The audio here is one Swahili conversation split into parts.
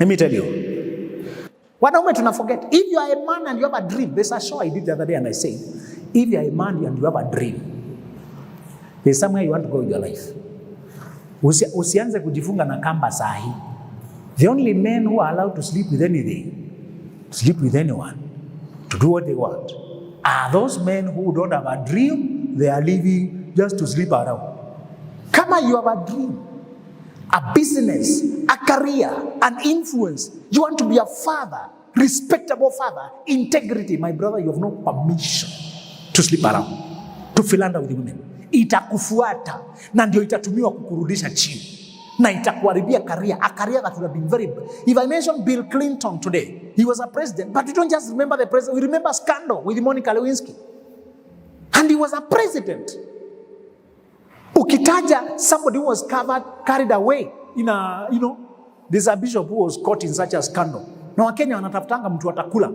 Let me tell you. Wanaume tuna forget. If you are a man and you have a dream, there's a show I did the other day and I said, if you are a man and you have a dream, there's somewhere you want to go in your life. Usianze kujifunga na kamba sahi. The only men who are allowed to sleep with anything, to sleep with anyone, to do what they want, are those men who don't have a dream, they are living just to sleep around. Kama you have a dream, a business, a career, an influence, you want to be a father, respectable father, integrity, my brother, you have no permission to sleep around, to philander with women. Itakufuata na ndio itatumiwa kukurudisha chini na itakuharibia career, a career that would have been very. If I mention Bill Clinton today, he was a president, but we don't just remember the president, we remember scandal with Monica Lewinsky, and he was a president. Ukitaja somebody who was carried away in a, there's a bishop who was caught in such a scandal. Na Wakenya wanatafutanga mtu atakula,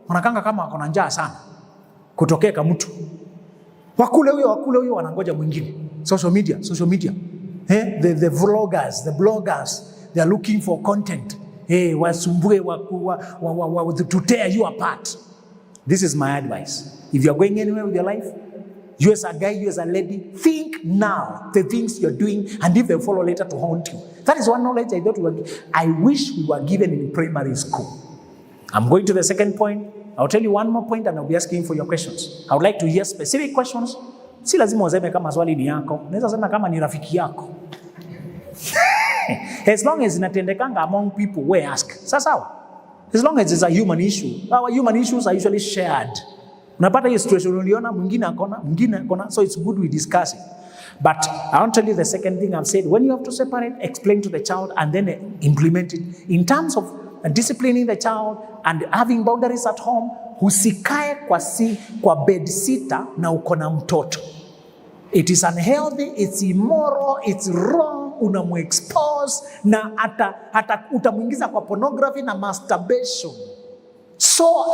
wanakanga kama akona njaa sana kutokeka mtu wakule huyo wanangoja mwingine. Social media. The vloggers, the bloggers, they are looking for content. Wasumbue to tear you apart. This is my advice. If you are going anywhere with your life, you as a guy, you as a lady, think now the things you're doing, and if they follow later to haunt you. That is one knowledge I wish we were given in primary school. I'm going to the second point. I'll tell you one more point and I'll be asking for your questions. I would like to hear specific questions. Si lazima useme kama swali ni yako. Unaweza sema kama ni rafiki yako. As long as inatendekanga among people, we ask. Sawa. As long as it's a human issue. Our human issues are usually shared. Unapata hiyo situation uliona mwingine akona, so it's good we discuss it. But I want to tell you the second thing I've said. When you have to separate, explain to the child and then implement it. In terms of disciplining the child and having boundaries at home, usikae kwa bed sitter na uko na mtoto. It is unhealthy, it's immoral, it's wrong, unamuexpose na hata utamuingiza kwa pornography na masturbation. So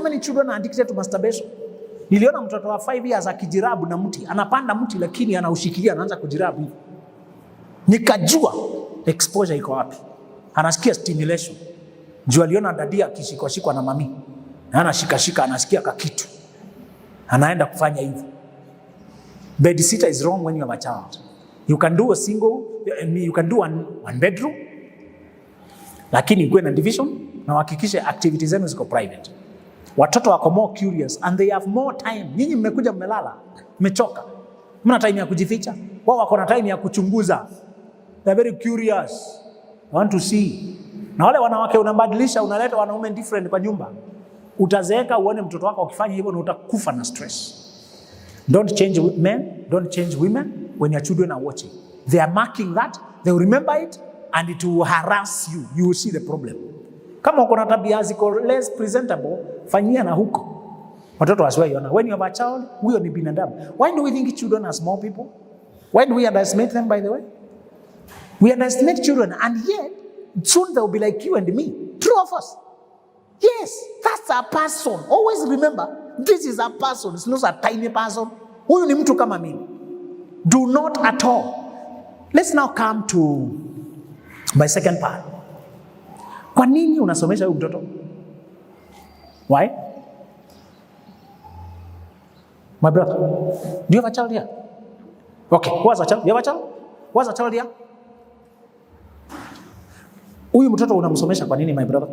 many children are addicted to masturbation. Niliona mtoto wa 5 years akijirabu na mti, anapanda mti lakini anaushikilia anaanza kujirabu hivi. Nikajua exposure iko wapi. Anasikia stimulation. Juu aliona dadia akishikwa na mami. Na anashika anasikia kakitu. Anaenda kufanya hivyo. Bed sitter is wrong when you have a child. You can do one bedroom. Lakini kuwe na division na uhakikishe activities zenu ziko private. Watoto wako more curious and they have more time. Nyinyi mmekuja mmelala, mmechoka. Mna time ya kujificha. Wao wako na time ya kuchunguza. They are very curious. I want to see. Na wale wanawake unabadilisha, unaleta wanaume different kwa nyumba. Utazeeka uone mtoto wako ukifanya hivyo na utakufa na stress. Don't change men, don't change women when your children are watching. They are marking that, they will remember it and it will harass you. You will see the problem. Kama uko na tabia ziko less presentable, fanyia na huko. Watoto wasiwaiona. When you have a child, huyo ni binadamu. Why do we think children are small people? Why do we underestimate them, by the way? We underestimate children and yet soon they will be like you and me. True of us. Yes, that's a person. Always remember, this is a person. It's not a tiny person. Huyu ni mtu kama mimi. Do not at all. Let's now come to my second part. Kwa nini unasomesha huyu mtoto? Why? My brother, do you have a child here? Okay, who has a child? You have a child? Who has a child here? Huyu mtoto unamsomesha kwa nini, my brother?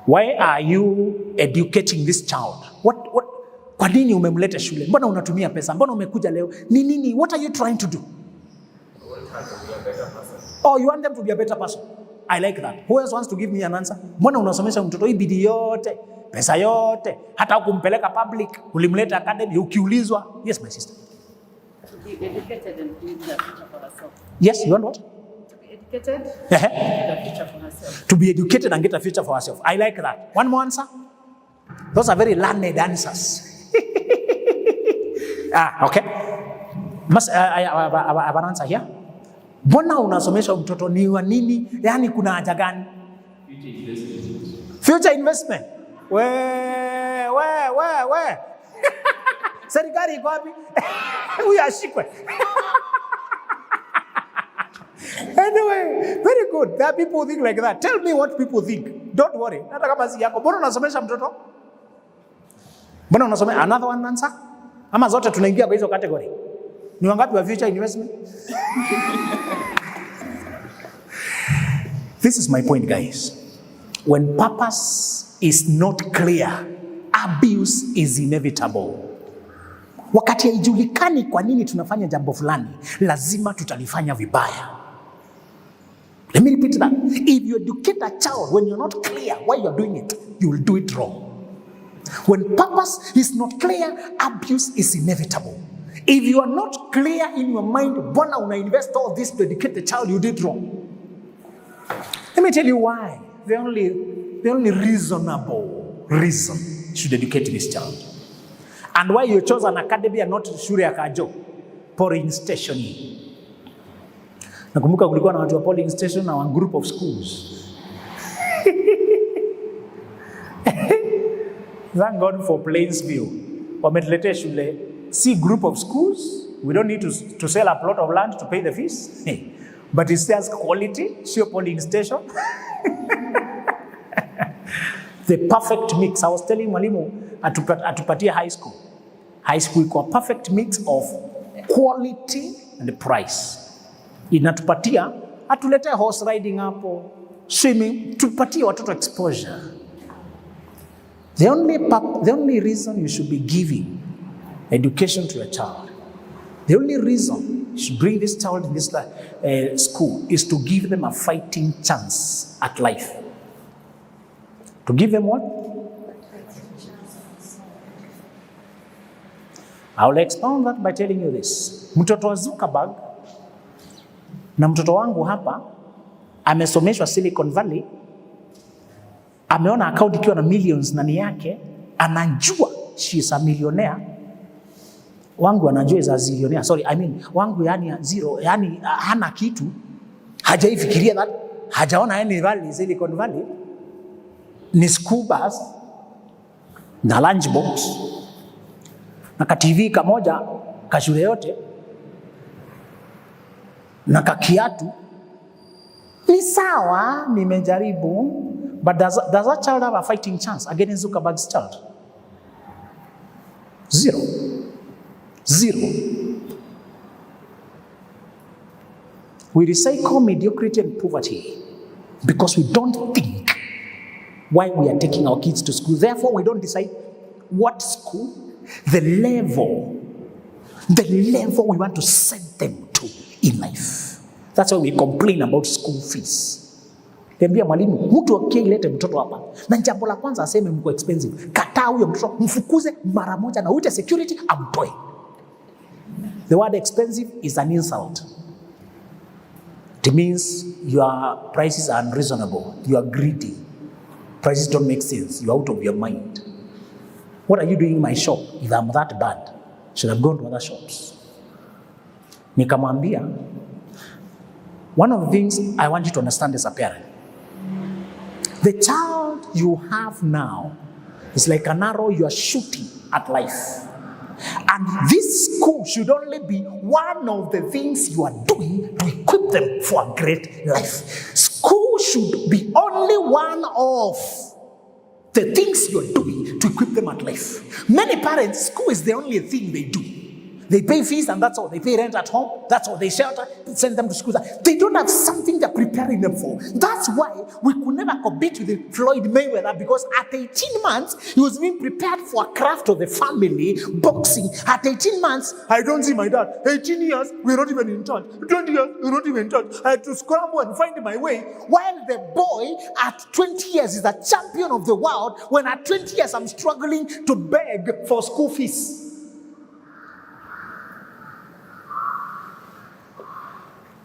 Why are you educating this child? Kwa nini umemleta shule? Mbona unatumia pesa? Mbona umekuja leo? Ni nini? What are you trying to do? Oh, you want them to be a better person. I like that. Who else wants to give me an answer? Mbona unasomesha mtoto hii bidii yote, pesa yote, hata ukumpeleka public, ulimleta academy, ukiulizwa? Yes, my sister. To be educated and build the future for herself. Yes, you want what? To be educated, the future for herself. To be educated and get a future for herself. I like that. One more answer? Those are very learned answers. Okay. I have an answer here. Mbona unasomesha mtoto ni wa nini? Yaani kuna haja gani? Future investment. We. Serikali iko wapi? Huyu ashikwe. Anyway, very good. There are people who think like that. Tell me what people think. Don't worry. Hata kama si yako. Mbona unasomesha mtoto? Mbona unasomesha? Another one answer? Ama zote tunaingia kwa hizo category. Ni wangapi wa future investment? This is my point, guys. When purpose is not clear, abuse is inevitable. Wakati haijulikani kwa nini tunafanya jambo fulani, lazima tutalifanya vibaya. Let me repeat that. If you educate a child when you're not clear why you're doing it, you will do it wrong. When purpose is not clear, abuse is inevitable. If you are not clear in your mind, bona una invest all this to educate the child, you did wrong. Let me tell you why. The only reasonable reason you should educate this child. And why you chose an academy and not shule ya Kajo, polling station. Nakumbuka kulikuwa na watu wa polling station na one group of schools. Thank God for Plainsview. Wametuletea shule. See group of schools. We don't need to sell a plot of land to pay the fees. But it says quality, sio polling station. The perfect mix. I was telling mwalimu atupatie high school. High school iko a perfect mix of quality and price. Inatupatia, atuletee horse riding hapo, swimming, tupatie watoto exposure. The only reason you should be giving education to your child, the only reason you should bring this child in this school is to give them a fighting chance at life. To give them what? I will expound that by telling you this. Mtoto wa Zuckerberg na mtoto wangu hapa amesomeshwa Silicon Valley, ameona account ikiwa na millions ndani yake, anajua she is a millionaire. Wangu anajua is a zillionaire. Sorry, I mean wangu yani zero, yani hana kitu, hajaifikiria that, hajaona any valley Silicon Valley. Ni school bus na lunchbox na ka TV kamoja ka shule yote na ka kiatu. Ni sawa, nimejaribu, but does that child have a fighting chance against Zuckerberg's child? Zero. We recycle mediocrity and poverty because we don't think why we are taking our kids to school. Therefore, we don't decide what school, the level we want to send them to in life. That's why we complain about school fees. Kembia mwalimu, mtu akilete mtoto hapa, na jambo la kwanza aseme mko expensive. Kataa huyo mtoto, mfukuze mara moja na uite security amtoe. The word expensive is an insult. It means your prices are unreasonable. You are greedy. Prices don't make sense. You're out of your mind. What are you doing in my shop? If I'm that bad, should have gone to other shops. Nikamwambia, one of the things I want you to understand as a parent, the child you have now is like an arrow you are shooting at life. And this school should only be one of the things you are doing to equip them for a great life. School should be only one of the things you're doing to equip them at life. Many parents, school is the only thing they do. They pay fees and that's all. They pay rent at home. That's all. They shelter, send them to school. They don't have something they're preparing them for. That's why we could never compete with Floyd Mayweather, because at 18 months, he was being prepared for a craft of the family, boxing. At 18 months, I don't see my dad. 18 years, we're not even in touch. 20 years, we're not even in touch. I had to scramble and find my way. While the boy at 20 years is the champion of the world, when at 20 years, I'm struggling to beg for school fees.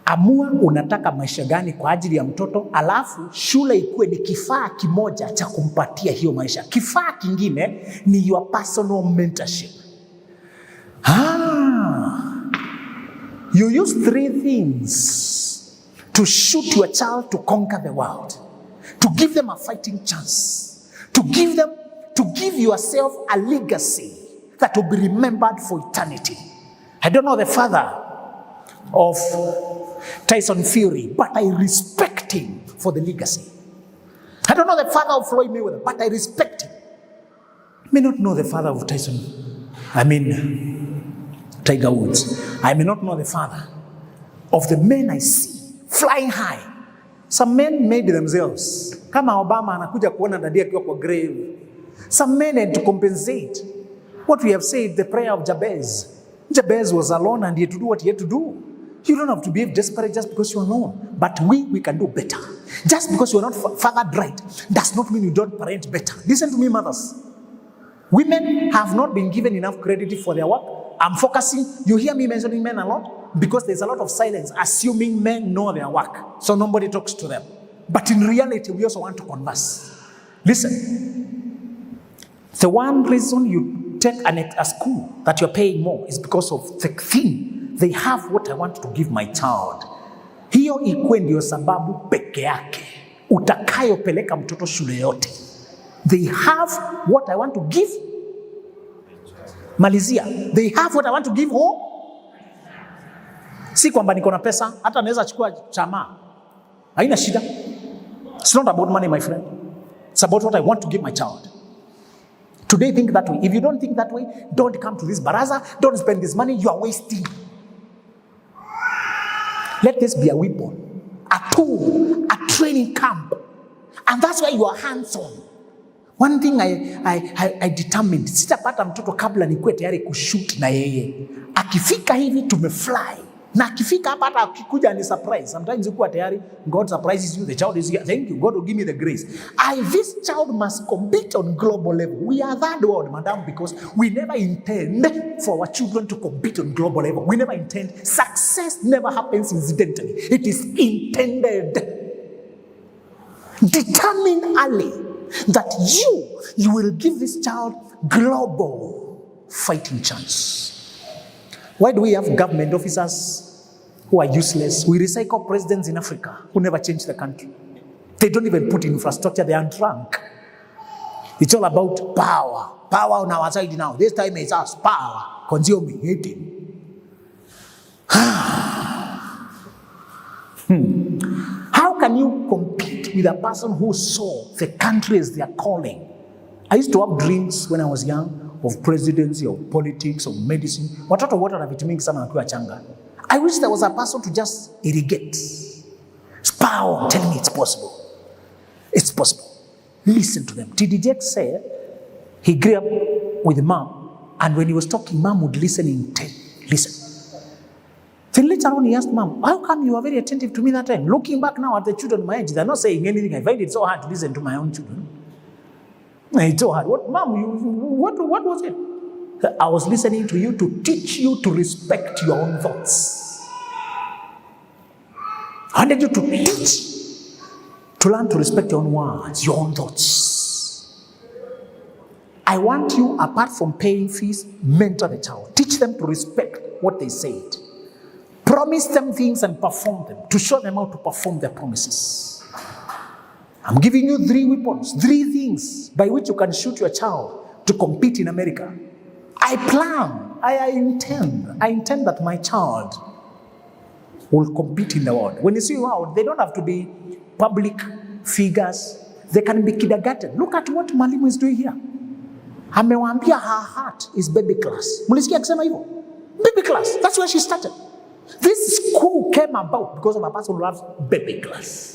Amua unataka maisha gani kwa ajili ya mtoto, alafu shule ikuwe ni kifaa kimoja cha kumpatia hiyo maisha. Kifaa kingine ni your personal mentorship. You use 3 things to shoot your child to conquer the world, to give them a fighting chance, to give yourself a legacy that will be remembered for eternity. I don't know the father of Tyson Fury, but I respect him for the legacy. I don't know the father of Floyd Mayweather, but I respect him. I may not know the father of Tiger Woods. I may not know the father of the men I see flying high. Some men made themselves. Kama Obama anakuja kuona dadi akiwa kwa grave. Some men had to compensate. What we have said, the prayer of Jabez. Jabez was alone and he had to do what he had to do. You don't have to be desperate just because you're alone. But we can do better. Just because you're not fathered right does not mean you don't parent better. Listen to me, mothers. Women have not been given enough credit for their work. I'm focusing, you hear me mentioning men a lot because there's a lot of silence assuming men know their work. So nobody talks to them. But in reality, we also want to converse. Listen, the one reason you take a school that you're paying more is because of the thing. They have what I want to give my child. Hiyo ikuwe ndio sababu peke yake utakayopeleka mtoto shule yote. They have what I want to give. Malizia. They have what I want to give home. Si kwamba niko na pesa, hata naweza chukua chama. Haina shida. It's not about money, my friend. It's about what I want to give my child. Today, think that way. If you don't think that way, don't come to this baraza. Don't spend this money. You are wasting. Let this be a weapon, a tool, a training camp. And that's why you are hands-on. One thing I determined, sitapata mtoto kabla nikuwe tayari kushoot na yeye. Akifika hivi tumefly. Na akifika hapa hata akikuja ni surprise. Sometimes ukuwa tayari, God surprises you, the child is here. Thank you, God will give me the grace. This child must compete on global level. We are that world, madam, because we never intend for our children to compete on global level. We never intend. Success never happens incidentally. It is intended. Determine early that you will give this child global fighting chance. Why do we have government officers who are useless? We recycle presidents in Africa who never change the country. They don't even put infrastructure, they are drunk. It's all about power. Power on our side now. This time it's us, power. Consuming, hating. How can you compete with a person who saw the country as their calling? I used to have dreams when I was young of presidency, of politics, of medicine. Watoto wote na vitu mingi sana wakiwa changa. I wish there was a person to just irrigate. Power, tell me it's possible. It's possible. Listen to them. T.D. Jakes said he grew up with mom, and when he was talking, mom would listen intently. Listen. Then later on he asked mom, how come you were very attentive to me that time? Looking back now at the children my age, they're not saying anything. I find it so hard to listen to my own children. It's so hard. What, mom, what was it? I was listening to you to teach you to respect your own thoughts. I wanted you to teach, to learn to respect your own words, your own thoughts. I want you, apart from paying fees, mentor the child. Teach them to respect what they said. Promise them things and perform them, to show them how to perform their promises. I'm giving you 3 weapons, 3 things by which you can shoot your child to compete in America. I intend that my child will compete in the world. When you see you out, they don't have to be public figures. They can be kindergarten. Look at what Mwalimu is doing here. Amewaambia her heart is baby class. Mulisikia akisema hivyo? Baby class. That's where she started. This school came about because of a person who loves baby class.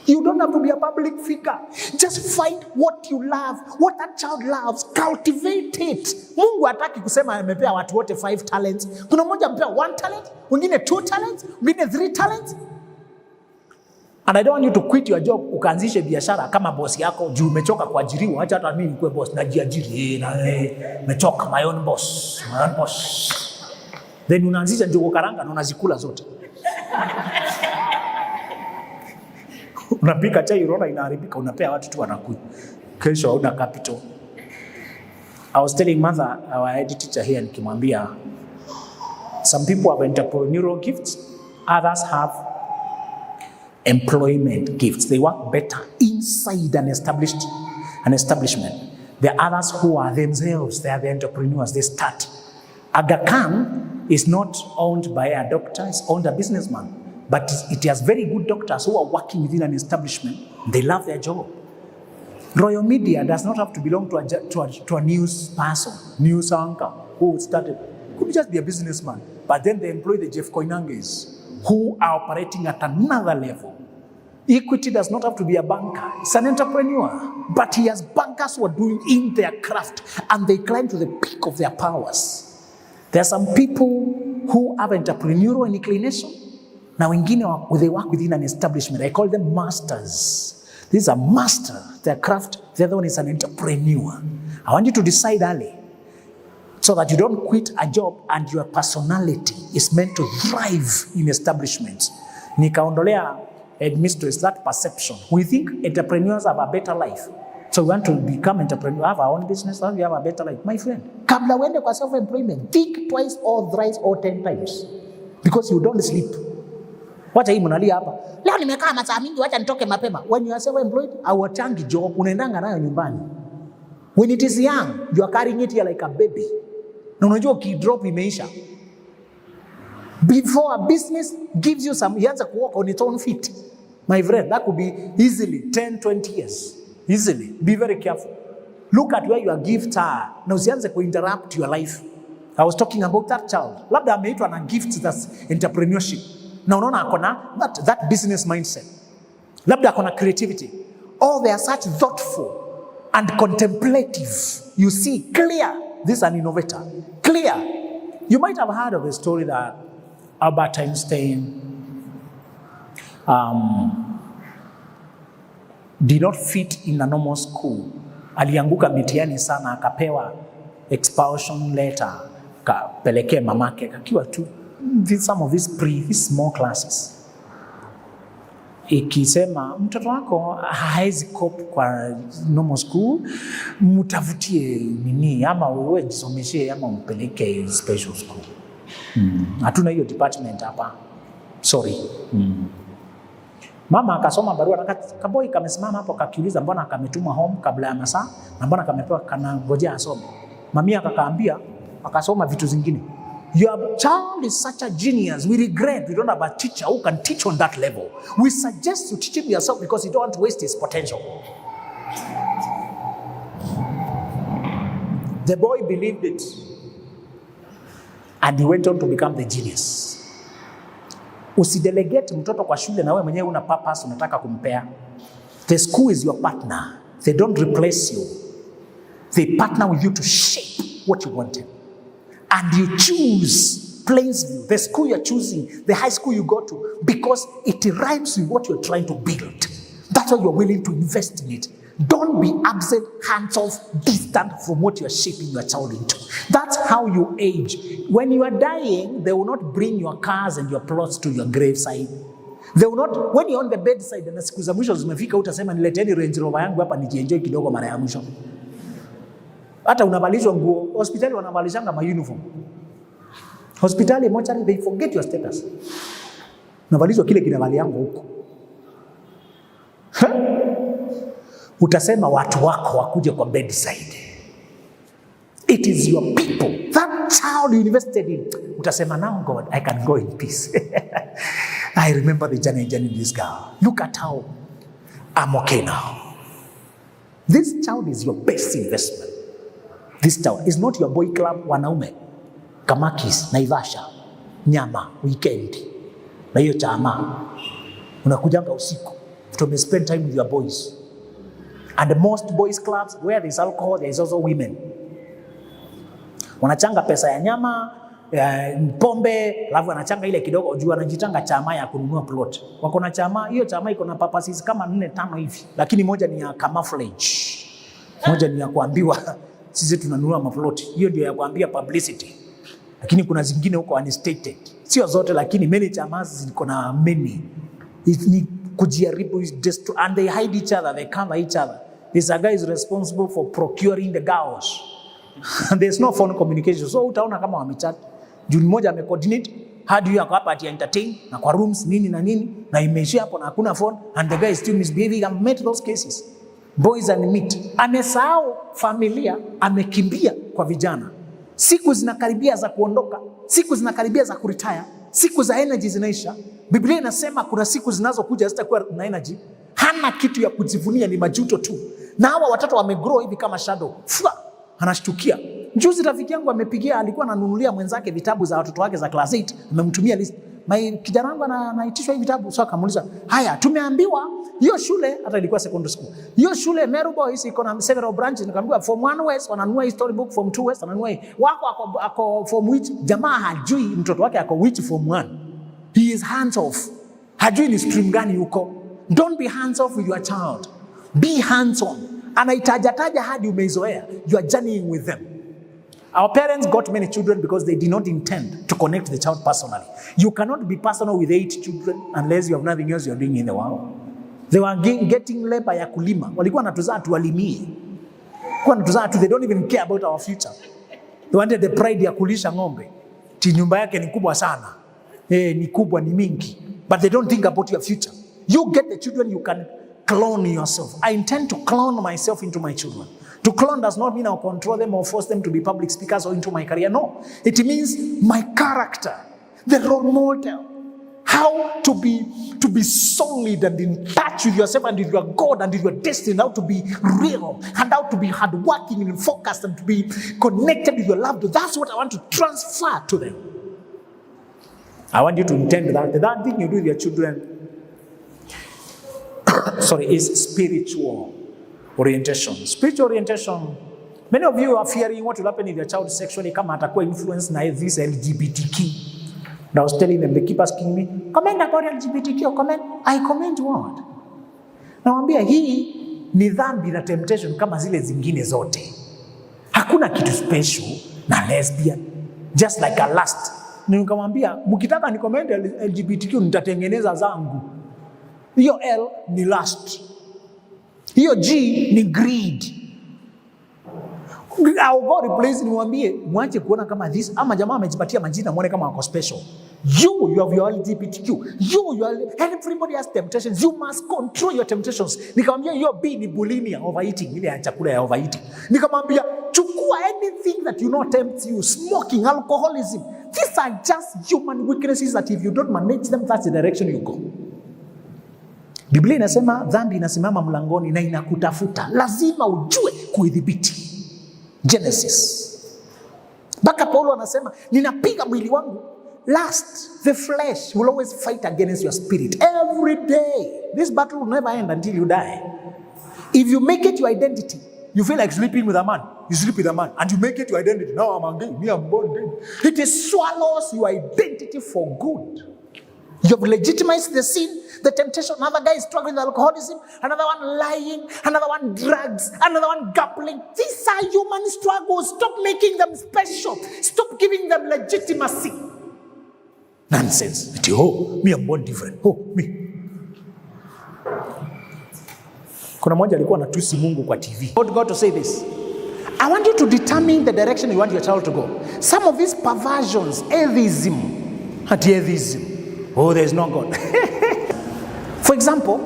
You don't have to be a public figure. Just find what you love, what that child loves, cultivate it. Mungu hataki kusema amepea watu wote 5 talents. Kuna mmoja amepea 1 talent, wengine 2 talents, wengine 3 talents. And I don't want you to quit your job, ukaanzishe biashara kama boss yako, juu umechoka kuajiriwa. Acha hata mimi nikuwe boss, najiajiri, nimechoka, my own boss. Then unaanzisha njugu karanga na unazikula zote. Unapika chai unaona inaharibika, unapea watu tu wanakunywa. Kesho hauna capital. I was telling mother, our head teacher here, nikimwambia, some people have entrepreneurial gifts, others have employment gifts. They work better inside an establishment. There are others who are themselves, they are the entrepreneurs, they start. Aga Khan is not owned by a doctor, it's owned a businessman. But it has very good doctors who are working within an establishment. They love their job. Royal Media does not have to belong to a news person, news anchor who started. Could just be a businessman. But then they employ the Jeff Koinanges who are operating at another level. Equity does not have to be a banker. It's an entrepreneur. But he has bankers who are doing in their craft and they climb to the peak of their powers. There are some people who have entrepreneurial inclination. Now, they work within an establishment. I call them masters. This is a master, their craft. The other one is an entrepreneur. I want you to decide early so that you don't quit a job and your personality is meant to thrive in establishments. Nikaondolea headmistress that perception. We think entrepreneurs have a better life. So we want to become entrepreneurs, have our own business, so we have a better life. My friend, kabla uende kwa self-employment, think twice or thrice or 10 times. Because you don't sleep. Wacha hii mnalia hapa. Leo nimekaa masaa mingi, wacha nitoke mapema. When you are self-employed, hauachangi job, unaendanga nayo nyumbani. When it is young, you are carrying it here like a baby. Na unajua ukidrop imeisha. Before a business gives you some, you have to walk on its own feet. My friend, that could be easily 10, 20 years. Easily. Be very careful. Look at where your gifts are. Na usianze interrupt your life. I was talking about that child. Labda ameitwa na gift, that's entrepreneurship. Na unaona akona that business mindset. Labda akona creativity. Oh, they are such thoughtful and contemplative. You see, clear. This is an innovator. Clear. You might have heard of a story that Albert Einstein did not fit in a normal school. Alianguka mitihani sana, akapewa expulsion letter, kapelekea mamake, akiwa tu some of these small classes. Ikisema mtoto wako haezi cope kwa normal school, mtafutie nini ama wewe jisomeshe ama mpeleke special school. Hatuna hiyo department hapa. Sorry. Mama akasoma barua na kaboi kamesimama hapo kakiuliza mbona kametuma home kabla ya masaa na mbona kamepewa kana ngojea asome. Mamia akakaambia akasoma vitu zingine. Your child is such a genius. We regret we don't have a teacher who can teach on that level. We suggest you teach him yourself because you don't want to waste his potential. The boy believed it. And he went on to become the genius. Usidelegate mtoto kwa shule na wewe mwenyewe una purpose unataka kumpea. The school is your partner. They don't replace you. They partner with you to shape what you wanted. And you choose Plainsview, the school you're choosing, the high school you go to, because it rhymes with what you're trying to build. That's why you're willing to invest in it. Don't be absent, hands-off, distant from what you're shaping your child into. That's how you age. When you are dying, they will not bring your cars and your plots to your graveside. They will not, when you're on the bedside, na siku za mwisho zimefika utasema nileteni Range Rover yangu hapa nijienjoy kidogo mara ya mwisho. Hata unavalishwa nguo, hospitali wanavalishanga ma uniform. Hospitali mochari, they forget your status. Unavalishwa kile kinavali yangu huko. Utasema watu wako wakuje kwa bedside. It is your people. That child you invested in. Utasema now God, I can go in peace. I remember the journey in this girl. Look at how I'm okay now. This child is your best investment. This child is not your boy club wanaume. Kamakis, Naivasha, nyama, weekend. Na hiyo chama. Unakujanga usiku. To spend time with your boys. And the most boys clubs where there is alcohol, there is also women. Wanachanga pesa ya nyama, pombe, alafu wanachanga ile kidogo juu wanajitanga chama ya kununua plot. Wako na chama, hiyo chama iko na purposes kama 4-5 hivi. Lakini moja ni ya camouflage. Moja ni ya kuambiwa sisi tunanunua maplot. Hiyo ndio ya kuambia publicity. Lakini kuna zingine huko unstated. Sio zote lakini many chamas ziko na many. Ni kujaribu and they hide each other, they cover each other. This guy is responsible for procuring the girls. And there's no phone communication. So utaona kama wamechat. Juu mmoja amecoordinate hadi yako hapa ati entertain na kwa rooms nini na nini na imeishia hapo na hakuna phone and the guy is still misbehaving. I've met those cases. Boys and meat. Amesahau familia, amekimbia kwa vijana. Siku zinakaribia za kuondoka, siku zinakaribia za kuretire, siku za energy zinaisha. Biblia inasema kuna siku zinazokuja zitakuwa na energy. Hana kitu ya kujivunia, ni majuto tu. Na hawa watoto wamegrow hivi kama shadow. Anashtukia. Juzi rafiki yangu amepigia, alikuwa ananunulia mwenzake vitabu za watoto wake za class 8, amemtumia list. Kijana wangu anaitishwa hivi vitabu, so akamuuliza, "Haya, tumeambiwa hiyo shule," hata ilikuwa secondary school. "Hiyo shule Meru Boys iko na several branches." Nikamwambia form 1 West wananunua history book, form 2 West wananunua wako ako form which. Jamaa hajui mtoto wake ako which form 1. He is hands off. Hajui ni stream gani yuko. Don't be hands off with your child. Be hands on. Anaitajataja hadi umeizoea. You are journeying with them. Our parents got many children because they did not intend to connect the child personally. You cannot be personal with 8 children unless you have nothing else you're doing in the world. They were getting labor ya kulima. Walikuwa wanatuzaa tuwalimie. Kwa natuzaa tu, they don't even care about our future. They wanted the pride ya kulisha ng'ombe. Ti nyumba yake ni kubwa sana. Ni kubwa, ni mingi. But they don't think about your future. You get the children, you can clone yourself. I intend to clone myself into my children. To clone does not mean I'll control them or force them to be public speakers or into my career. No. It means my character, the role model, how to be solid and in touch with yourself and with your God and with your destiny, how to be real and how to be hardworking and focused and to be connected with your loved ones. That's what I want to transfer to them. I want you to intend that. The third thing you do with your children is spiritual orientation. Spiritual orientation. Many of you are fearing what will happen if your child sexually kama atakuwa influenced na this LGBTQ. And I was telling them, they keep asking me, comment about LGBTQ, comment. I comment what? Nawambia hii ni dhambi na temptation kama zile zingine zote. Hakuna kitu special na lesbian. Just like a lust. Nikamwambia, mkitaka ni comment LGBTQ nitatengeneza zangu. Hiyo L ni lust. Hiyo G ni greed. I'll go replace, nimwambie mwache kuona kama this ama jamaa amejipatia majina muone kama wako special. You have your LGBTQ. Everybody has temptations. You must control your temptations. Nikamwambia hiyo B ni bulimia, overeating, ile ya chakula ya overeating. Nikamwambia chukua anything that you know tempts you, smoking, alcoholism. These are just human weaknesses that if you don't manage them, that's the direction you go. Biblia inasema dhambi inasimama mlangoni na inakutafuta. Lazima ujue kuidhibiti. Genesis. Baka Paulo anasema ninapiga mwili wangu. Lust, the flesh will always fight against your spirit. Every day. This battle will never end until you die. If you make it your identity, you feel like sleeping with a man. You sleep with a man and you make it your identity. Now I'm gay, me I'm born gay. It swallows your identity for good. You have legitimized the sin, the temptation. Another guy is struggling with alcoholism, another one lying, another one drugs, another one gambling. These are human struggles. Stop making them special. Stop giving them legitimacy. Nonsense. Me I'm born different. Me. Kuna mmoja alikuwa anatusi Mungu kwa TV. God to say this. I want you to determine the direction you want your child to go. Some of these perversions, atheism, oh, there's no God. For example,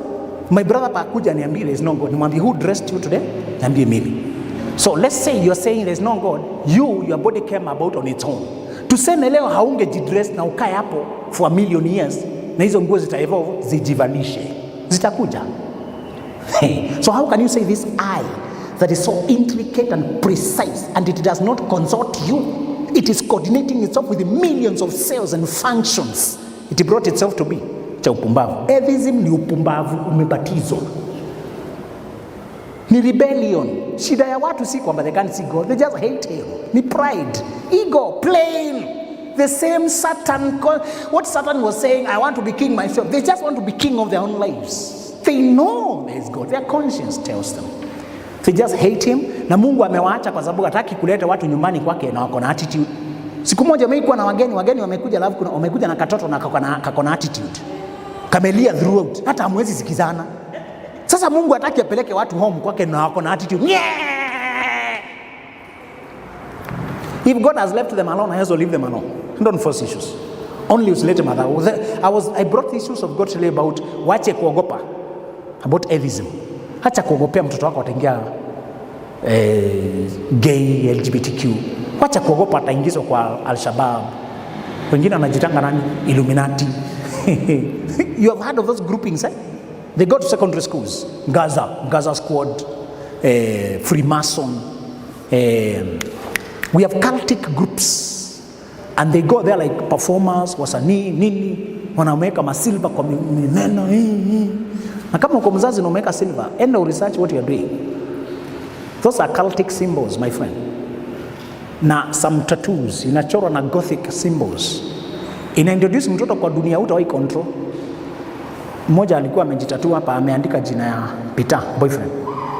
my brother pakuja niambie there's no God. Nimwambie who dressed you today? Niambie mimi. So let's say you're saying there's no God. Your body came about on its own. Tuseme leo haungejidress na ukae hapo for a million years na hizo nguo zitaevolve zijivalishe. Zitakuja. So how can you say this I that is so intricate and precise and it does not consult you? It is coordinating itself with the millions of cells and functions. It brought itself to be. Cha upumbavu. Atheism ni upumbavu umebatizwa. Ni rebellion. Shida ya watu si kwamba they can't see God. They just hate him. Ni pride. Ego. Plain. The same Satan. What Satan was saying, I want to be king myself. They just want to be king of their own lives. They know there is God. Their conscience tells them. They just hate him. Na Mungu amewaacha kwa sababu hataki kuleta watu nyumbani kwake na wako na attitude. Siku moja meikuwa na wageni wamekuja, alafu wamekuja na katoto na kako na attitude. Kamelia throughout. Hata hamwezi sikizana. Sasa Mungu hataki apeleke watu home kwake na wako na attitude. Yeah! If God has left them alone, I also leave them alone. Don't force issues. Only usilete madhara. I brought the issues of God to you about wache kuogopa. About atheism. Hacha kuogopea mtoto wako ataingia gay, LGBTQ. Wacha kuogopa ataingizwa kwa Al-Shabaab. Wengine wanajitanga nani? Illuminati. You have heard of those groupings, eh? They go to secondary schools. Gaza Squad, Freemason. We have cultic groups. And they go there like performers, wasanii, nini. Wanameka masilva kwa mineno. Na kama uko mzazi unameka silver, end of research what you are doing. Those are cultic symbols, my friend. Na some tattoos inachorwa na gothic symbols. Inaintroduce mtoto kwa dunia hutawahi control. Mmoja alikuwa amejitatua hapa, ameandika jina ya Peter boyfriend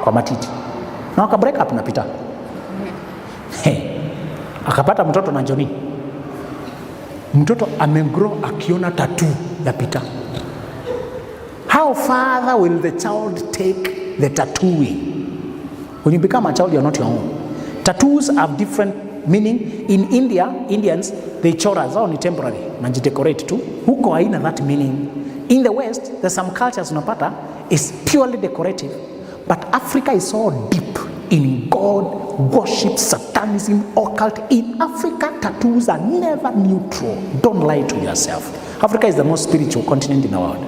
kwa matiti. Na waka break up na Peter. Akapata mtoto na Johnny. Mtoto amegrow akiona tattoo ya Peter. How far will the child take the tattooing? When you become a child, you're not your own. Tattoos have different meaning. In India, Indians, they chora, zao ni temporary, najidecorate tu. Huko haina that meaning. In the West, there's some cultures unapata is purely decorative. But Africa is so deep in God, worship, satanism, occult. In Africa, tattoos are never neutral. Don't lie to yourself. Africa is the most spiritual continent in the world.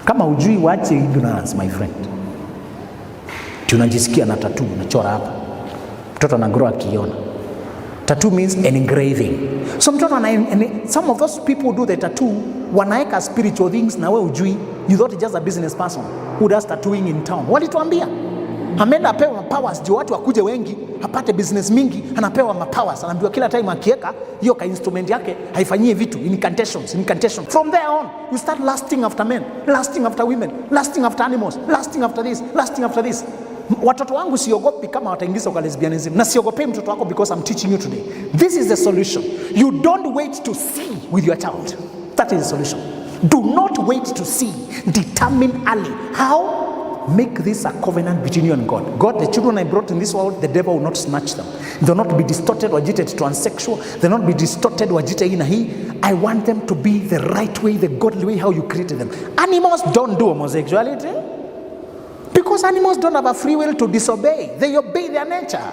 Kama ujui wache ignorance, my friend. Tunajisikia na tattoo, unachora hapa. Mtoto anagrow akiona. Tattoo means an engraving. So mtoto some of those people do the tattoo, wanaeka spiritual things na we ujui. You thought just a business person who does tattooing in town. Walituambia. Ameenda apewa powers, juu watu wakuje wengi, apate business mingi, anapewa powers. Anaambiwa kila time akiweka hiyo ka instrument yake haifanyie vitu, incantations. From there on, you start lusting after men, lusting after women, lusting after animals, lusting after this, lusting after this. Watoto wangu siogopi kama wataingizwa kwa lesbianism, na siogope mtoto wako because I'm teaching you today. This is the solution. You don't wait to see with your child. That is the solution. Do not wait to see. Determine early. How? Make this a covenant between you and God. God, the children I brought in this world, the devil will not snatch them. They will not be distorted or jitted transsexual. They will not be distorted or jitted in a he. I want them to be the right way, the godly way, how you created them. Animals don't do homosexuality. Because animals don't have a free will to disobey. They obey their nature.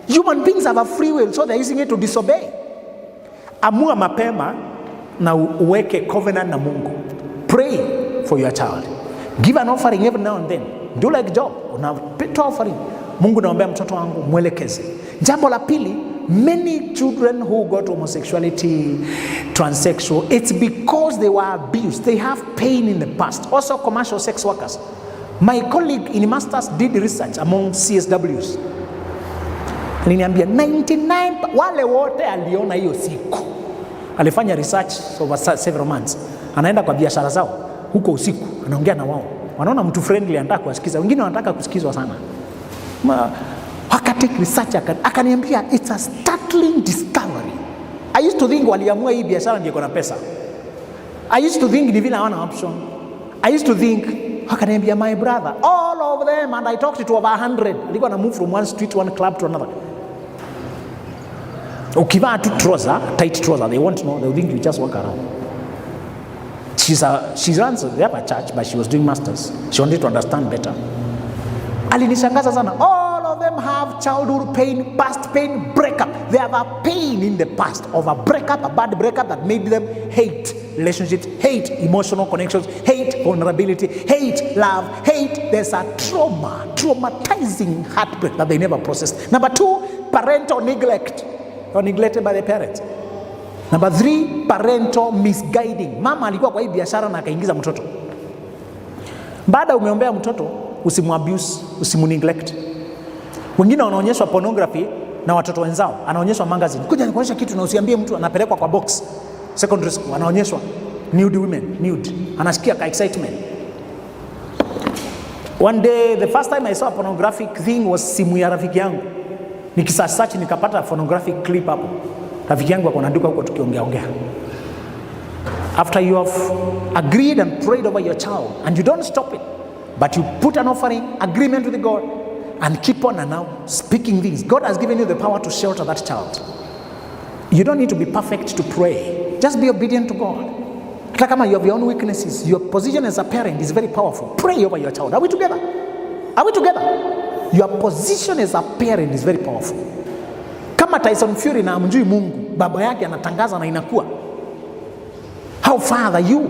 Human beings have a free will, so they're using it to disobey. Amua mapema na uweke covenant na Mungu. Pray for your child. Give an offering every now and then. Do like Job. Unapita offering. Mungu naombea mtoto wangu, mwelekeze. Jambo la pili, many children who got homosexuality, transsexual, it's because they were abused. They have pain in the past. Also commercial sex workers. My colleague in masters did research among CSWs. Aliniambia 99 wale wote aliona hiyo siku. Alifanya research over several months. Anaenda kwa biashara zao huko usiku, anaongea na wao. Wanaona mtu friendly anataka kusikiza. Wengine wanataka kusikizwa sana. Wakati research akaniambia it's a startling discovery. I used to think waliamua hii biashara ndio iko na pesa. I used to think ni vile hawana option. I used to think akaniambia my brother, all of them, and I talked to over 100. Alikuwa na move from one street, one club to another. Ukivaa tu trouser, tight trouser, they won't know, they think you just walk around. She runs a church, but she was doing masters. She wanted to understand better. Alinishangaza sana. All of them have childhood pain, past pain, breakup. They have a pain in the past of a breakup, a bad breakup that made them hate relationships, hate emotional connections, hate vulnerability, hate love, hate. There's a traumatizing heartbreak that they never processed. Number 2, parental neglect. Or neglected by the parents. Number 3, parental misguiding. Mama alikuwa kwa hii biashara na akaingiza mtoto. Baada umeombea mtoto, usimwabuse, usimuneglect. Wengine wanaonyeshwa pornography na watoto wenzao. Anaonyeshwa magazine. Kuja nikuonyesha kitu na usiambie mtu, anapelekwa kwa box. Secondary school anaonyeshwa nude women, nude. Anasikia ka excitement. One day, the first time I saw a pornographic thing was simu ya rafiki yangu. Nikisearch nikapata pornographic clip hapo. Rafiki yangu akona duka huko tukiongea. After you have agreed and prayed over your child and you don't stop it, but you put an offering, agreement with God, and keep on and now speaking things. God has given you the power to shelter that child. You don't need to be perfect to pray. Just be obedient to God. Hata kama you have your own weaknesses, your position as a parent is very powerful. Pray over your child. Are we together? Are we together? Your position as a parent is very powerful. Kama Tyson Fury na amjui Mungu, baba yake anatangaza na inakuwa. How far are you?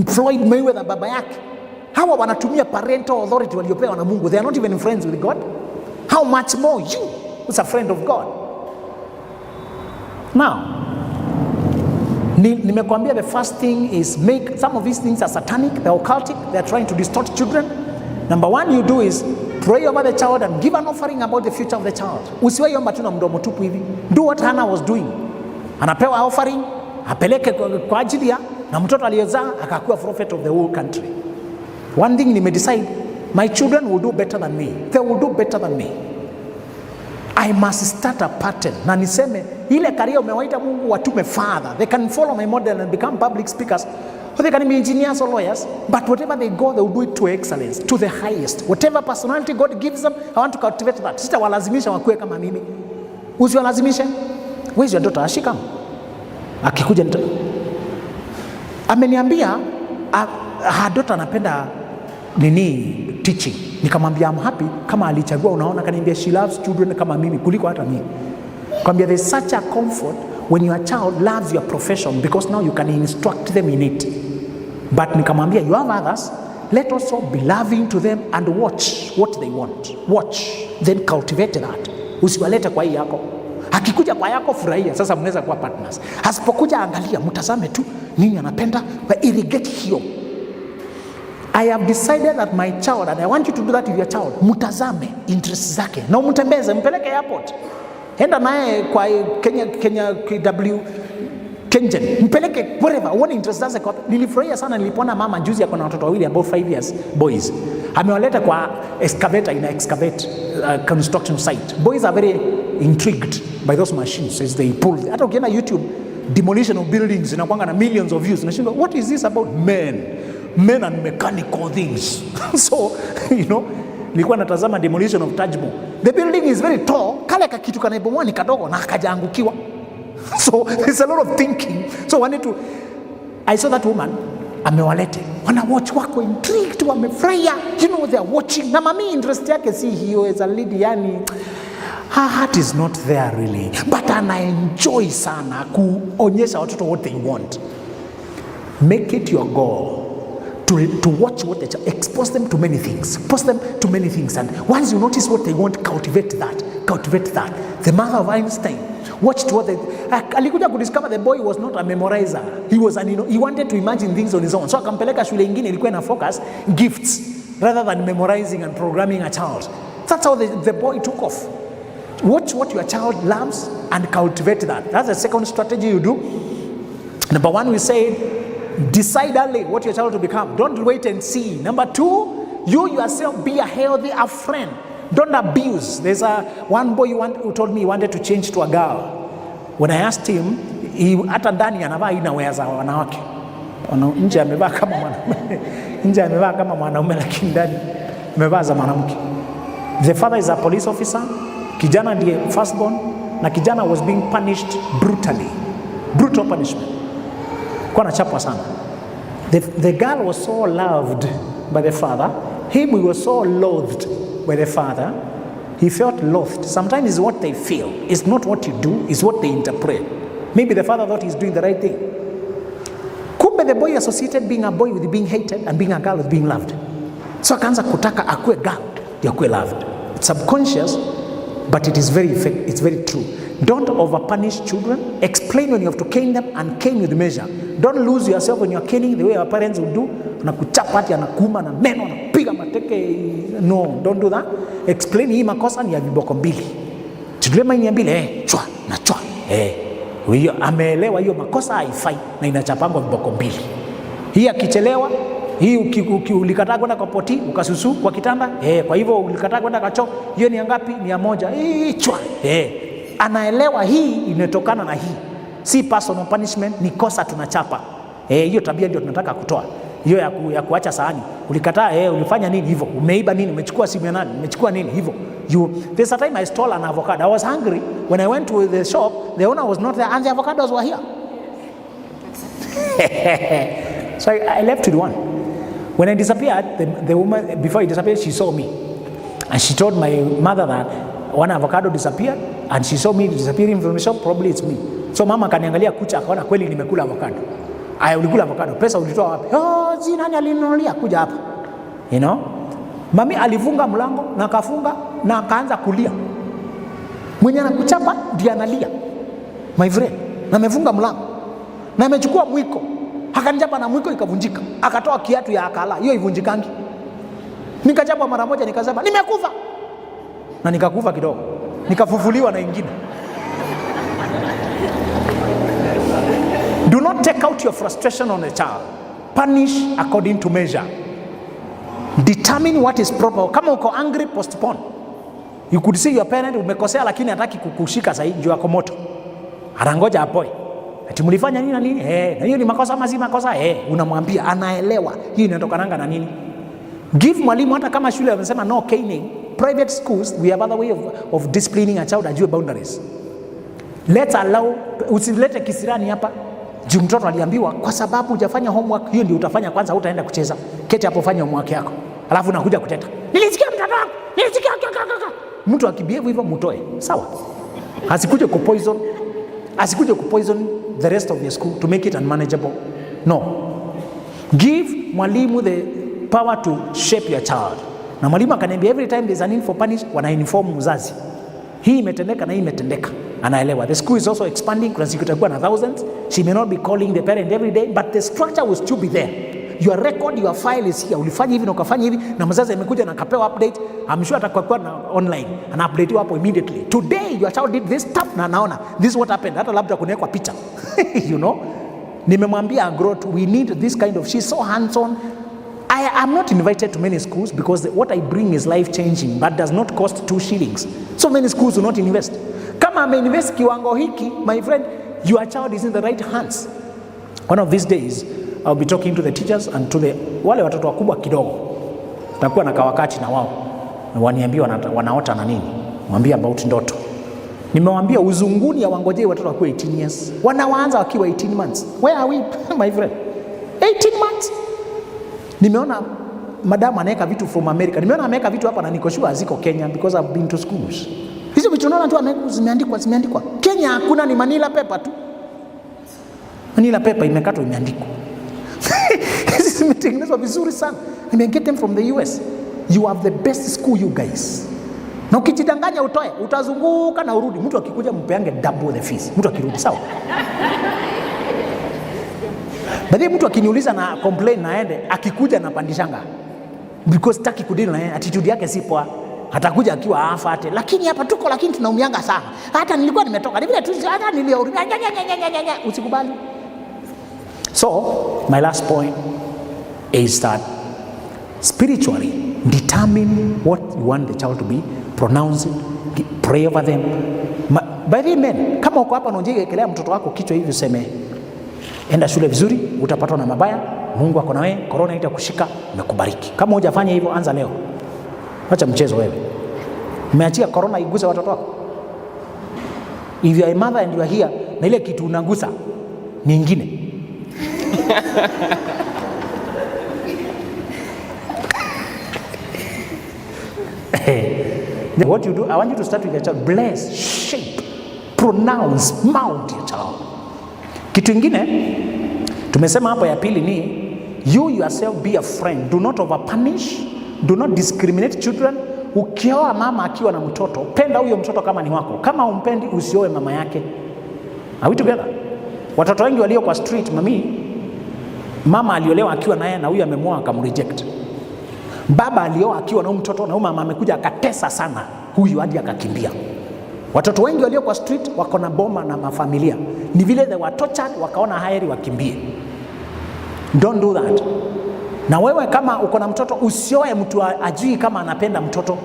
Floyd Mayweather baba yake. Hawa wanatumia parental authority waliopewa na Mungu. They are not even friends with God. How much more you, who's a friend of God? Now, nimekwambia the first thing is make, some of these things are satanic, they're occultic, they're trying to distort children. Number one you do is pray over the child and give an offering about the future of the child. Usiwahi omba tu na mdomo tupu hivi. Do what Hannah was doing. Anapewa offering, apeleke kwa ajili ya, na mtoto aliyezaa akakuwa prophet of the whole country. One thing nimedecide, my children will do better than me. They will do better than me. I must start a pattern. Na niseme, ile career umewaita Mungu watume father. They can follow my model and become public speakers. Or they can be engineers or lawyers. But whatever they go, they will do it to excellence, to the highest. Whatever personality God gives them, I want to cultivate that. Sita walazimisha wakue kama mimi. Usiwalazimishe. Where's your daughter? Ashika. Akikuja nita. Ameniambia, her daughter anapenda teaching. Nikamwambia I'm happy kama alichagua, unaona, kaniambia she loves children kama mimi kuliko hata mimi. Kwambia there's such a comfort when your child loves your profession because now you can instruct them in it. But nikamwambia you have others, let also be loving to them and watch what they want. Watch, then cultivate that. Usiwalete kwa hii yako. Akikuja kwa yako furahia, sasa mnaweza kuwa partners. Asipokuja angalia, mtazame tu nini anapenda, but irrigate hiyo. I have decided that my child, and I want you to do that with your child, mutazame interests zake na umtembeze, mpeleke airport, enda naye kwa Kenya KW Kengen, mpeleke wherever, uone interest zake. Nilifurahia sana nilipona mama juzi ako na watoto wawili about 5 years boys, amewaleta kwa excavator in a excavate construction site. Boys are very intrigued by those machines as they pull. Hata ukienda YouTube, demolition of buildings inakuanga na millions of views. Nashinda, what is this about men and mechanical things? So, you know, nilikuwa natazama demolition of Taj Mahal. The building is very tall, kale kakitu kanaibomoa ni kadogo na akajaangukiwa. So there's a lot of thinking. So I saw that woman, amewalete, wana watch, wako intrigued, wamefurahia, you know, they are watching. Na mami interest yake si hiyo as a lady, yani her heart is not there really, but ana enjoy sana kuonyesha watoto what they want. Make it your goal to watch what they expose them to many things. Expose them to many things, and once you notice what they want, cultivate that. The mother of Einstein watched what they alikuja kudiscover the boy was not a memorizer. He was he wanted to imagine things on his own. So akampeleka shule ingine ilikuwa na focus gifts rather than memorizing and programming a child. That's how the boy took off. Watch what your child loves and cultivate that. That's the second strategy you do. Number one, we said, decide early what your child will become. Don't wait and see. Number two, you yourself be a healthy friend. Don't abuse. There's one boy who told me he wanted to change to a girl. When I asked him, hata ndani anavaa inawea za wanawake. Nje amevaa kama mwanaume. Nje amevaa kama mwanaume lakini ndani amevaa za mwanamke. The father is a police officer. Kijana ndiye firstborn na kijana was being punished brutally. Brutal punishment. Kwa nachapwa sana. The girl was so loved by the father. He was so loathed by the father. He felt loathed. Sometimes it's what they feel. It's not what you do, it's what they interpret. Maybe the father thought he's doing the right thing. Kumbe the boy associated being a boy with being hated and being a girl with being loved. So akaanza kutaka akue girl, ndio akue loved. It's subconscious, but it's very true. Don't overpunish children. Explain when you have to cane them and cane with measure. Don't lose yourself when you're caning the way our parents would do. Anakuchapa ati anakuuma na meno anapiga mateke. No, don't do that. Explain hii makosa ni ya viboko mbili. Chidulema ni ya mbili, chwa na chwa. Huyo ameelewa hiyo makosa haifai na inachapangwa viboko mbili. Hii akichelewa, hii ulikataa kwenda kwa poti, ukasusu kwa kitanda, kwa hivyo ulikataa kwenda kwa choo, hiyo ni ngapi? 100. Chwa. Anaelewa hii inatokana na hii. Si personal punishment, ni kosa tunachapa. Hiyo tabia ndio tunataka kutoa. Hiyo ya kuacha sahani. Ulikataa, ulifanya nini hivyo? Umeiba nini? Umechukua simu ya nani? Umechukua nini hivyo? There's a time I stole an avocado. I was hungry. When I went to the shop, the owner was not there and the avocados were here. So I left with one. When I disappeared, the woman, before I disappeared, she saw me. And she told my mother that one avocado disappeared and she saw me disappearing from the shop, probably it's me. So mama kaniangalia kucha akaona kweli nimekula avocado. Aya, ulikula avocado, pesa ulitoa wapi? Oh, nani alininunulia kuja hapa. You know? Mami alifunga mlango na akafunga na akaanza kulia. Mwenye anakuchapa ndiye analia. My friend, na amefunga mlango. Na amechukua mwiko. Akanichapa na mwiko ikavunjika. Akatoa kiatu ya akala, hiyo ivunjikangi. Nikachapa mara moja nikasema nimekufa. Na nikakufa kidogo. Nikafufuliwa na ingine. Do not take out your frustration on a child. Punish according to measure. Determine what is proper. Kama uko angry, postpone. You could see your parent umekosea lakini hataki kukushika sahihi juu yako moto. Anangoja apoe. Ati mlifanya nini na nini? Na hiyo ni makosa mazima makosa. Unamwambia anaelewa. Hii inatokananga na nini? Give mwalimu hata kama shule wamesema no caning. Private schools we have other way of disciplining a child, ajue boundaries. Let's allow, usilete kisirani hapa. Juu mtoto aliambiwa kwa sababu hujafanya homework, hiyo ndio utafanya kwanza, utaenda kucheza. Keti hapo fanya homework yako. Alafu unakuja kuteta. Nilisikia mtoto wangu. Nilisikia mtu akibehave hivyo mtoe. Sawa? Asikuje kupoison the rest of your school to make it unmanageable. No. Give mwalimu the power to shape your child. Na mwalimu akaniambia every time there's a need for punish, wanainform mzazi. Hii imetendeka na hii imetendeka. Anaelewa. The school is also expanding. Kuna siku itakuwa na thousands. She may not be calling the parent every day, but the structure will still be there. Your record, your file is here. Ulifanya hivi na ukafanya hivi na mzazi amekuja na akapewa update. I'm sure atakuwa na online. Ana update hapo immediately. Today your child did this stuff na anaona this is what happened. Hata labda kunawekwa picha. You know? Nimemwambia growth, we need this kind of, she's so hands-on. I am not invited to many schools because what I bring is life-changing, but does not cost 2 shillings. So many schools do not invest. Kama ameinvest kiwango hiki, my friend, your child is in the right hands. One of these days, I'll be talking to the teachers and to the wale watoto wakubwa kidogo. Takuwa na kawakati na wao. Waniambie wanaota na nini. Mwambie about ndoto. Nimewaambia uzunguni ya wangojei watoto wakiwa 18 years. Wanaanza wakiwa 18 months. Where are we, my friend? 18 months. Nimeona madam anaweka vitu from America. Nimeona ameweka vitu hapa na niko sure haziko Kenya because I've been to schools. Hizo vitu naona tu zimeandikwa. Kenya hakuna, ni Manila paper tu. Manila paper imekatwa imeandikwa. Hizi zimetengenezwa vizuri sana. I mean, get them from the US. You have the best school, you guys. Na ukijidanganya utoe, utazunguka na urudi. Mtu akikuja mpeange double the fees. Mtu akirudi sawa. Baadaye mtu akiniuliza na complain naende, akikuja na pandishanga. Because taki kudili na yeye, attitude yake si poa. Atakuja akiwa afate. Lakini hapa tuko lakini tunaumianga sana. Hata nilikuwa nimetoka. Ni vile tu hata niliorudi. Usikubali. So, my last point is that spiritually determine what you want the child to be, pronounce it, pray over them. By the men, kama uko hapa unajiwekelea mtoto wako kichwa hivi useme enda shule vizuri, utapatwa na mabaya, Mungu ako na wewe, corona itakushika, nakubariki. Kama hujafanya hivyo anza leo. Acha mchezo wewe. Umeachia corona iguse watoto wako. If you are a mother and you are here, na ile kitu unagusa ni nyingine. What you do, I want you to start with your child. Bless, shape, pronounce, mount your child. Kitu ingine tumesema hapo ya pili ni you yourself be a friend. Do not overpunish, do not discriminate children. Ukioa mama akiwa na mtoto, penda huyo mtoto kama ni wako. Kama umpendi usioe mama yake. Are we together? Watoto wengi walio kwa street, mama aliolewa akiwa naye na huyu amemwoa akamreject. Baba alioa akiwa na mtoto na mama amekuja akatesa sana huyu hadi akakimbia. Watoto wengi walio kwa street wako na boma na mafamilia. Ni vile they were tortured, wakaona heri wakimbie. Don't do that. Na wewe kama uko na mtoto usioe mtu ajui kama anapenda mtoto.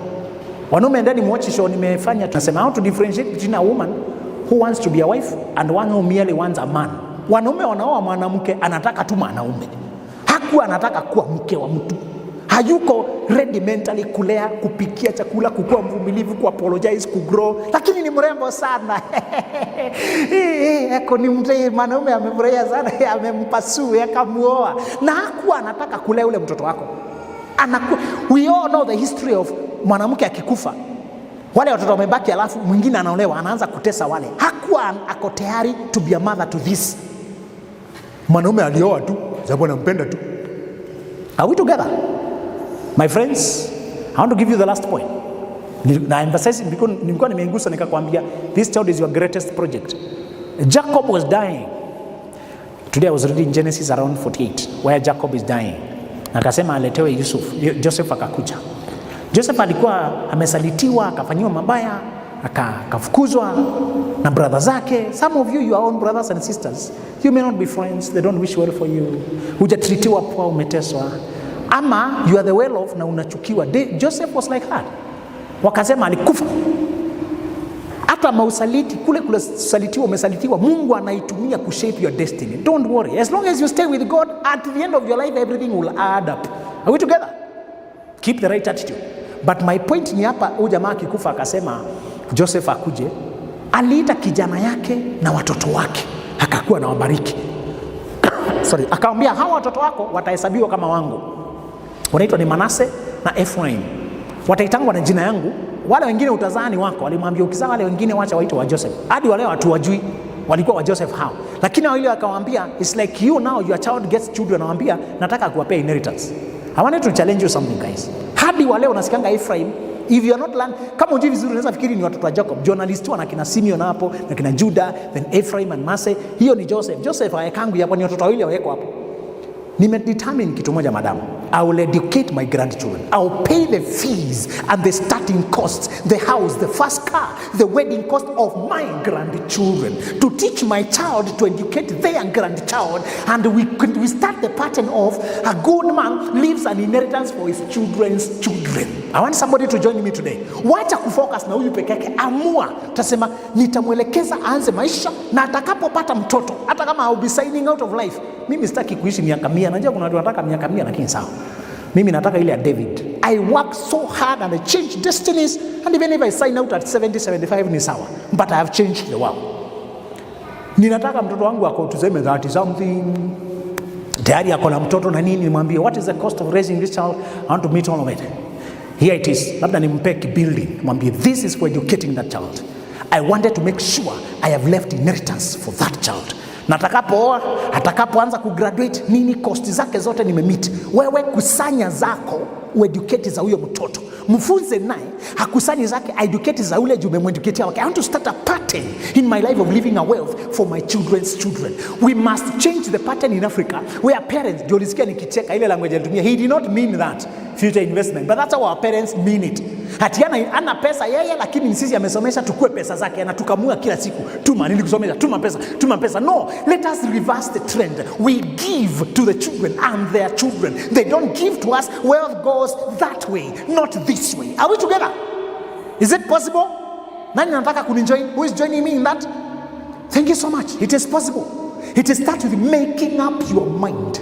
Wanaume ndani watch show nimefanya tunasema how to differentiate between a woman who wants to be a wife and one who merely wants a man. Wanaume wanaoa mwanamke anataka tu mwanaume. Hakuwa anataka kuwa mke wa mtu. Hayuko ready mentally kulea, kupikia chakula, kukua mvumilivu, kuapologize, kugrow, lakini ni mrembo sana. Eko ni mzee mwanaume amefurahia sana, amempasua akamuoa. Na hakuwa anataka kulea ule mtoto wako. We all know the history of mwanamke akikufa. Wale watoto wamebaki, alafu mwingine anaolewa, anaanza kutesa wale. Hakuwa ako tayari to be a mother to this. Mwanaume alioa tu sababu anampenda tu. Are we together? My friends, I want to give you the last point. Na emphasize because nilikuwa nimeingusa nikakwambia this child is your greatest project. Jacob was dying. Today I was reading Genesis around 48 where Jacob is dying. Akasema aletewe Joseph akakuja. Joseph alikuwa amesalitiwa, akafanyiwa mabaya, akafukuzwa na brother zake. Some of you, your own brothers and sisters, you may not be friends, they don't wish well for you. Hujatritiwa poa, umeteswa. Ama you are the well off na unachukiwa. Joseph was like that. Wakasema alikufa. Hata mausaliti, kule salitiwa, umesalitiwa, Mungu anaitumia kushape your destiny. Don't worry. As long as you stay with God, at the end of your life, everything will add up. Are we together? Keep the right attitude. But my point ni hapa, huyu jamaa akikufa akasema Joseph akuje, aliita kijana yake na watoto wake, akakuwa na wabariki. Sorry, akamwambia hawa watoto wako watahesabiwa kama wangu. Wanaitwa ni Manase na Ephraim. Wataitangwa na jina yangu. Wale wengine utazaa ni wako. Walimwambia ukizaa wale wengine wacha waitwe wa Joseph. Hadi wale watu wajui walikuwa wa Joseph hao. Lakini wale akamwambia it's like you now your child gets children, anamwambia nataka kuwapea inheritance. I wanted to challenge you something guys. Hadi wale unasikanga Ephraim, if you are not learn, kama unjui vizuri unaweza fikiri ni watoto wa Jacob. Journalist wana kina Simeon hapo na kina Judah, then Ephraim and Manasseh. Hiyo ni Joseph. Joseph hayakangu hapo, ni watoto wawili waweko hapo. Nimedetermine kitu moja madam. I will educate my grandchildren. I will pay the fees and the starting costs, the house, the first car, the wedding cost of my grandchildren, to teach my child to educate their grandchild, and we start the pattern of a good man leaves an inheritance for his children's children. I want somebody to join me today. Wacha kufocus na huyu peke yake, amua tasema nitamwelekeza aanze maisha, na atakapopata mtoto hata kama I'll be signing out of life. Mimi sitaki kuishi miaka 100. Najua kuna watu wanataka miaka 100 lakini sawa. Mimi nataka ile ya David. I work so hard and I change destinies, and even if I sign out at 70, 75 ni sawa. But I have changed the world. Ninataka mtoto wangu ako tuseme 30 something. Tayari ako na mtoto na nini, nimwambie what is the cost of raising this child? I want to meet all of it. Here it is. Labda nimpe building. Mwambie this is for educating that child. I wanted to make sure I have left inheritance for that child. Natakapo atakapoanza kugraduate nini cost zake zote nimemeet. Wewe kusanya zako ueducate za huyo mtoto. Mfunze naye hakusanyi zake educate za ule juu umemueducate wake. I want to start a pattern in my life of leaving a wealth for my children's children. We must change the pattern in Africa where parents, ndio ulisikia nikicheka ile language alitumia, he did not mean that future investment, but that's how our parents mean it. Hatiana ana pesa yeye, lakini sisi amesomesha tukue pesa zake, anatukamua kila siku, tuma nili kusomesha, tuma pesa. No, let us reverse the trend. We give to the children and their children. They don't give to us. Wealth goes that way, not this way. Are we together? Is it possible? Nani nataka kunijoin? Who is joining me in that? Thank you so much. It is possible. It starts with making up your mind.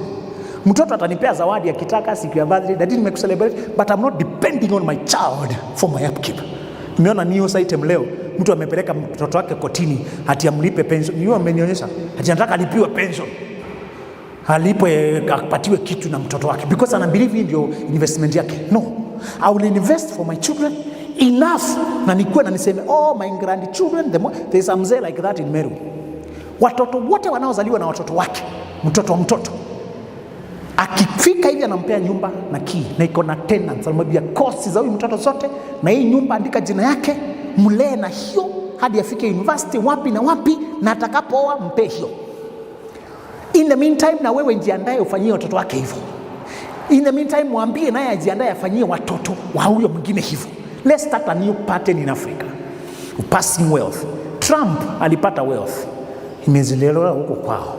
Mtoto atanipea zawadi akitaka siku ya birthday, that didn't make celebrate, but I'm not depending on my child for my upkeep. Nimeona news item leo, mtu amepeleka mtoto wake kotini ati amlipe pension. Niyo amenionyesha ati anataka alipiwe pension, alipwe apatiwe kitu na mtoto wake because ana believe ndio investment yake. No, I will invest for my children enough na nikuwe na niseme oh my grandchildren, there is a mzee like that in Meru. Watoto wote wanaozaliwa na watoto wake, mtoto wa mtoto akifika hivi anampea nyumba na key na iko na tenants, anamwambia costs za huyu mtoto zote, na hii nyumba andika jina yake, mlee na hiyo hadi afike university wapi na wapi, na atakapooa mpe hiyo. In the meantime na wewe jiandae ufanyie watoto wake hivyo. In the meantime mwambie naye ajiandae afanyie watoto wa huyo mwingine hivyo. Let's start a new pattern in Africa. Passing wealth. Trump alipata wealth, imezilelewa huko kwao.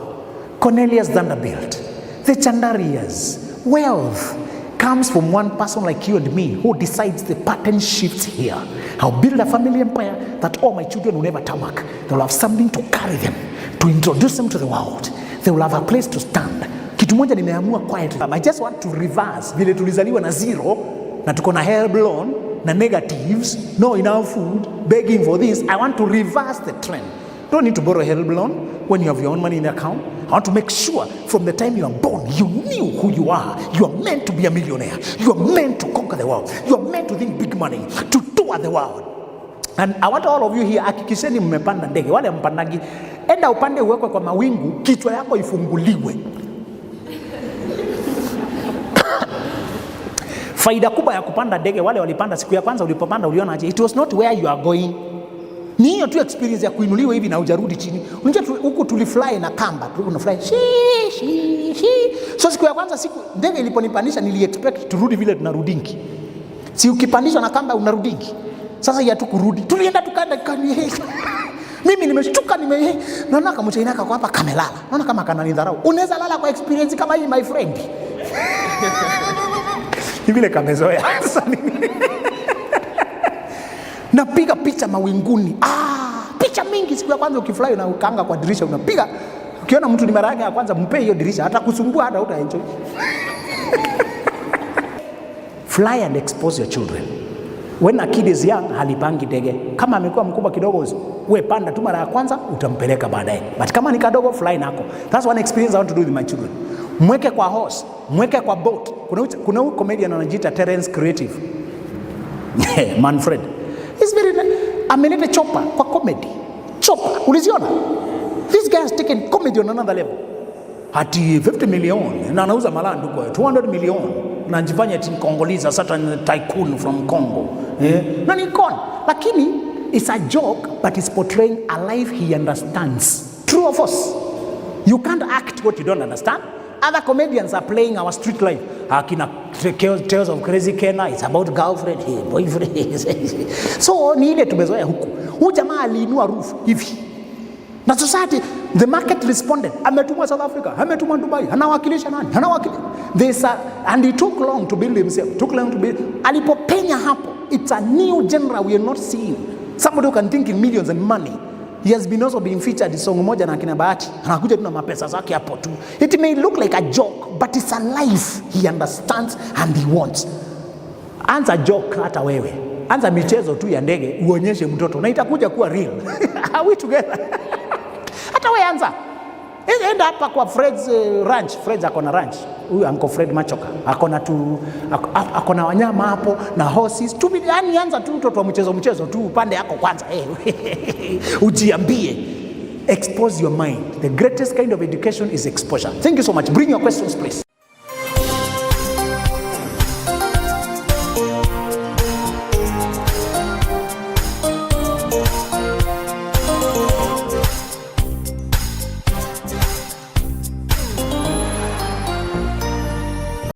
Cornelius Vanderbilt, the Chandarias. Wealth comes from one person like you and me who decides the pattern shifts here. I'll build a family empire that all my children will never tarmac. They'll have something to carry them, to introduce them to the world. They will have a place to stand. Kitu moja nimeamua quietly. I just want to reverse vile tulizaliwa na zero na tuko na help loan na negatives, no enough food, begging for this. I want to reverse the trend. Don't need to borrow help loan when you have your own money in the account. I want to make sure from the time you are born, you knew who you are. You are meant to be a millionaire. You are meant to conquer the world. You are meant to think big money, to tour the world. And I want all of you here, hakikisheni mmepanda ndege. Wale mpandagi, enda upande uwekwe kwa mawingu, kichwa yako ifunguliwe. Faida kubwa ya kupanda ndege, wale walipanda siku ya kwanza ulipopanda uliona aje? It was not where you are going. Ni hiyo tu experience ya kuinuliwa hivi na hujarudi chini. Unajua huku tulifly na kamba, tunafly so siku ya kwanza, siku ndege iliponipandisha nili expect turudi vile tunarudingi. Si ukipandishwa na kamba unarudingi. Sasa ya tu kurudi. Tulienda tukaenda mimi nimeshtuka, naona kama mchaina kwa hapa kamelala. Naona kama kananidharau. Unaweza lala kwa experience kama hii my friend. Vile kamezoea. Napiga picha mawinguni. Picha mingi siku ya kwanza ukifly na ukaanga kwa dirisha unapiga. Ukiona mtu ni mara yake ya kwanza mpe hiyo dirisha, hata kusumbua hata utaenjoy. Fly and expose your children. When a kid is young, halipangi ndege. Kama amekuwa mkubwa kidogo, wewe panda tu mara ya kwanza, utampeleka baadaye. But kama ni kadogo, fly nako. That's one experience I want to do with my children. Mweke kwa horse, mweke kwa boat. Kuna huyu comedian anajiita Terence Creative. Manfred. He's very ameleta chopper kwa comedy. Chopper, uliziona? This guy has taken comedy on another level. Hati 50 million na anauza malandi kwa 200 million na anajifanya eti Congolese, certain tycoon from Congo. Na ni con. Lakini it's a joke, but it's portraying a life he understands. True or false? You can't act what you don't understand. Other comedians are playing our street life. Akina Tales of Crazy Kena, it's about girlfriend, boyfriend. So ni ile tumezoea huku. Huyu jamaa aliinua roof hivi. Na society, the market responded. Ametumwa South Africa, ametumwa Dubai, anawakilisha nani? And it took long to build himself. Alipopenya hapo, it's a new genre we are not seeing. Somebody who can think in millions and money. He has been also being featured in song moja na akina Bahati. Anakuja tu na mapesa zake hapo tu. It may look like a joke, but it's a life he understands and he wants. Anza joke hata wewe. Anza michezo tu ya ndege uonyeshe mtoto na itakuja kuwa real. Are we together? Hata wewe anza. Enda hapa kwa Fred's ranch. Fred's akona ranch. Huyu Uncle Fred Machoka. Akona wanyama hapo na horses. Yani anza tu mtoto wa mchezo tu upande yako kwanza. Ujiambie. Expose your mind. The greatest kind of education is exposure. Thank you so much. Bring your questions, please.